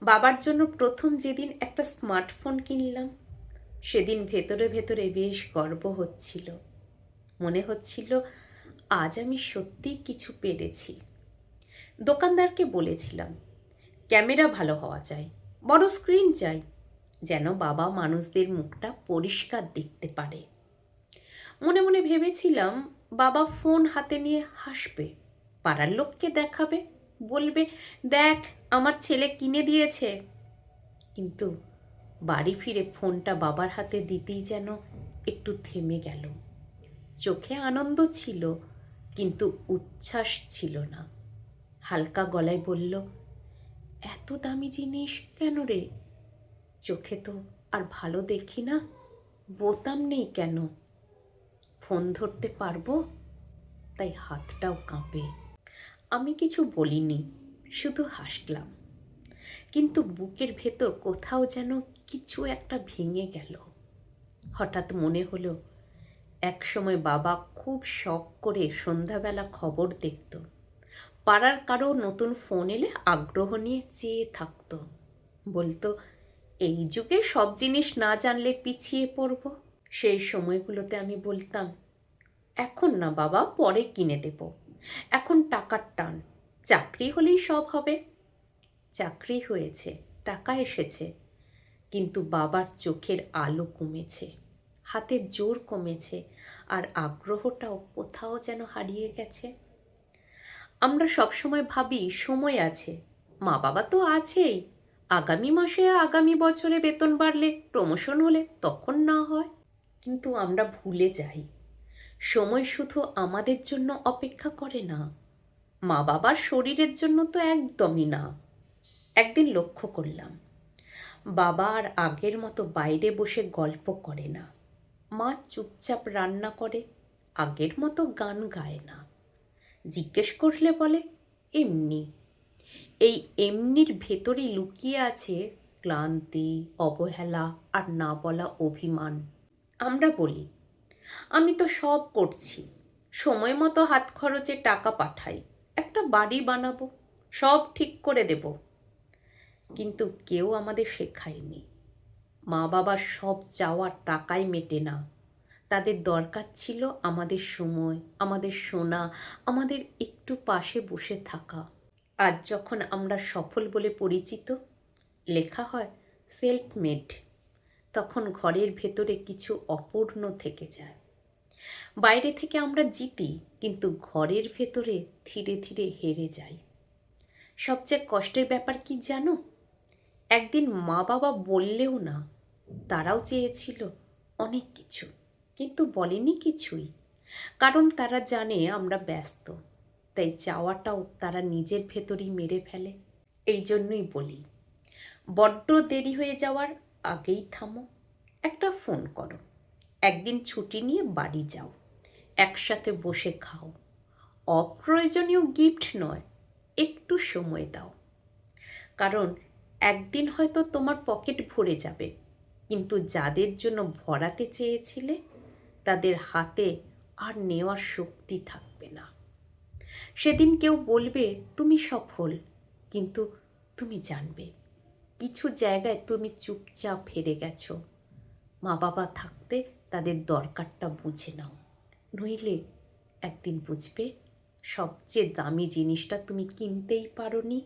বাবার জন্য প্রথম যেদিন একটা স্মার্টফোন কিনলাম, সেদিন ভেতরে ভেতরে বেশ গর্ব হচ্ছিল। মনে হচ্ছিল আজ আমি সত্যিই কিছু পেরেছি। দোকানদারকে বলেছিলাম, ক্যামেরা ভালো হওয়া চাই, বড় স্ক্রিন চাই, যেন বাবা মানুষদের মুখটা পরিষ্কার দেখতে পারে। মনে মনে ভেবেছিলাম বাবা ফোন হাতে নিয়ে হাসবে, পাড়ার লোককে দেখাবে, বলবে, দেখ আমার ছেলে কিনে দিয়েছে। কিন্তু বাড়ি ফিরে ফোনটা বাবার হাতে দিতেই যেন একটু থেমে গেল। চোখে আনন্দ ছিল, কিন্তু উচ্ছ্বাস ছিল না। হালকা গলায় বলল, এত দামি জিনিস কেন রে? চোখে তো আর ভালো দেখি না, বোতাম নেই কেন? ফোন ধরতে পারবো? তাই হাতটাও কাঁপে। আমি কিছু বলিনি, শুধু হাসলাম। কিন্তু বুকের ভেতর কোথাও যেন কিছু একটা ভেঙে গেল। হঠাৎ মনে হলো, একসময় বাবা খুব শখ করে সন্ধ্যাবেলা খবর দেখত। পাড়ার কারো নতুন ফোন এলে আগ্রহ নিয়ে চেয়ে থাকতো। বলতো, এই যুগে সব জিনিস না জানলে পিছিয়ে পড়ব। সেই সময়গুলোতে আমি বলতাম, এখন না বাবা, পরে কিনে দেব, এখন টাকার টান, চাকরি হলেই সব হবে। চাকরি হয়েছে, টাকা এসেছে, কিন্তু বাবার চোখের আলো কমেছে, হাতের জোর কমেছে, আর আগ্রহটাও কোথাও যেন হারিয়ে গেছে। আমরা সবসময় ভাবি সময় আছে, মা বাবা তো আছেই, আগামী মাসে আগামী বছরে বেতন বাড়লে, প্রমোশন হলে তখন না হয়। কিন্তু আমরা ভুলে যাই, সময় শুধু আমাদের জন্য অপেক্ষা করে না, মা বাবার শরীরের জন্য তো একদমই না। একদিন লক্ষ্য করলাম, বাবা আর আগের মতো বাইরে বসে গল্প করে না। মা চুপচাপ রান্না করে, আগের মতো গান গায় না। জিজ্ঞেস করলে বলে, এমনি। এই এমনির ভেতরেই লুকিয়ে আছে ক্লান্তি, অবহেলা আর না বলা অভিমান। আমরা বলি, আমি তো সব করছি, সময় মতো হাত খরচে টাকা পাঠাই, একটা বাড়ি বানাবো, সব ঠিক করে দেব। কিন্তু কেউ আমাদের শেখায়নি, মা বাবার সব চাওয়া টাকায় মেটে না। তাদের দরকার ছিল আমাদের সময়, আমাদের শোনা, আমাদের একটু পাশে বসে থাকা। আজ যখন আমরা সফল বলে পরিচিত, লেখা হয় সেলফ মেড, তখন ঘরের ভেতরে কিছু অপূর্ণ থেকে যায়। বাইরে থেকে আমরা জিতি, কিন্তু ঘরের ভেতরে ধীরে ধীরে হেরে যাই। সবচেয়ে কষ্টের ব্যাপার কি জানো? একদিন মা বাবা বললেও না, তারাও চেয়েছিল অনেক কিছু, কিন্তু বলেনি কিছুই। কারণ তারা জানে আমরা ব্যস্ত, তাই চাওয়াটাও তারা নিজের ভেতরেই মেরে ফেলে। এই জন্যই বলি, বড্ড দেরি হয়ে যাওয়ার আগেই থামো। একটা ফোন করো, একদিন ছুটি নিয়ে বাড়ি যাও, একসাথে বসে খাও। অপ্রয়োজনীয় গিফট নয়, একটু সময় দাও। কারণ একদিন হয়তো তোমার পকেট ভরে যাবে, কিন্তু যাদের জন্য ভরাতে চেয়েছিলে, তাদের হাতে আর নেওয়ার শক্তি থাকবে না। সেদিন কেউ বলবে তুমি সফল, কিন্তু তুমি জানবে কিছু জায়গায় তুমি চুপচাপ হেরে গেছো। মা বাবা থাকতে তাদের দরকারটা বুঝে নাও, নইলে একদিন বুঝবে সবচেয়ে দামি জিনিসটা তুমি কিনতেই পারোনি।